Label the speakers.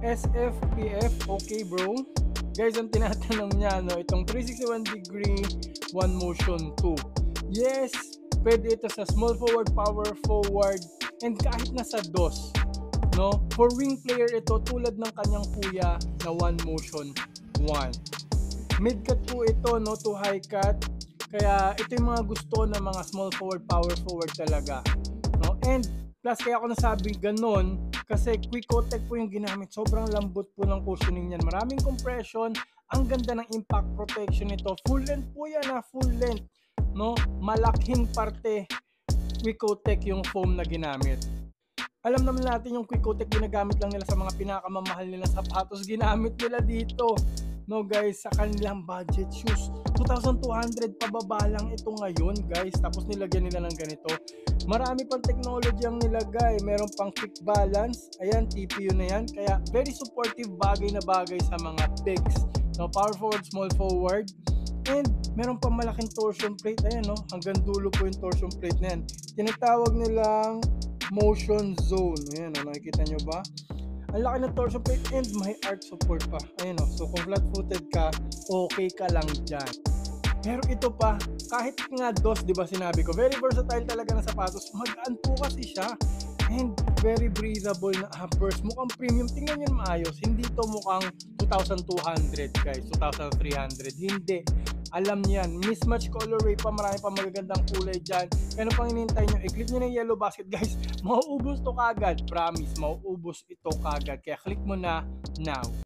Speaker 1: SFPF, okay bro. Guys, ang tinatanong niya, no, itong 361 degree one motion 2. Yes, pwede ito sa small forward, power forward, and kahit nasa DOS. No? For wing player ito, tulad ng kanyang kuya na one motion 1. Mid cut po ito, no, to high cut. Kaya ito yung mga gusto ng mga small forward, power forward talaga. No? And plus, kaya ako nasabi ganun, kasi Quick-O-Tech po yung ginamit. Sobrang lambot po ng cushioning niyan. Maraming compression. Ang ganda ng impact protection nito. Full length po yan ha. Full length. No? Malaking parte Quick-O-Tech yung foam na ginamit. Alam naman natin yung Quick-O-Tech ginagamit lang nila sa mga pinakamamahal nilang sapatos. Ginamit nila dito. No guys, sa kanilang budget shoes. 2,200 pababa lang ito ngayon guys. Tapos nilagyan nila ng ganito. Marami pang technology ang nilagay. Meron pang quick balance. Ayan, TPU na yan. Kaya very supportive, bagay na bagay sa mga bigs. No, power forward, small forward. And meron pang malaking torsion plate. Ayan, no? Hanggang dulo po yung torsion plate na yan. Tinatawag nilang motion zone. Ayan, no? Nakikita nyo ba? Ang laki ng torsion plate and may arch support pa. Ayan, no? So kung flat-footed ka, okay ka lang dyan. Pero ito pa, kahit nga DOS, di ba sinabi ko, very versatile talaga ng sapatos. Magaan po kasi siya. And very breathable na uppers. Mukhang premium. Tingnan nyo maayos. Hindi to mukhang 2,200 guys. 2,300. Hindi. Alam niyan. Mismatch colorway pa. Marami pa magagandang kulay dyan. Kaya pang hinihintay nyo, i-click nyo na yung yellow basket guys. Mauubos to kagad. Promise, mauubos ito kagad. Kaya click mo na now.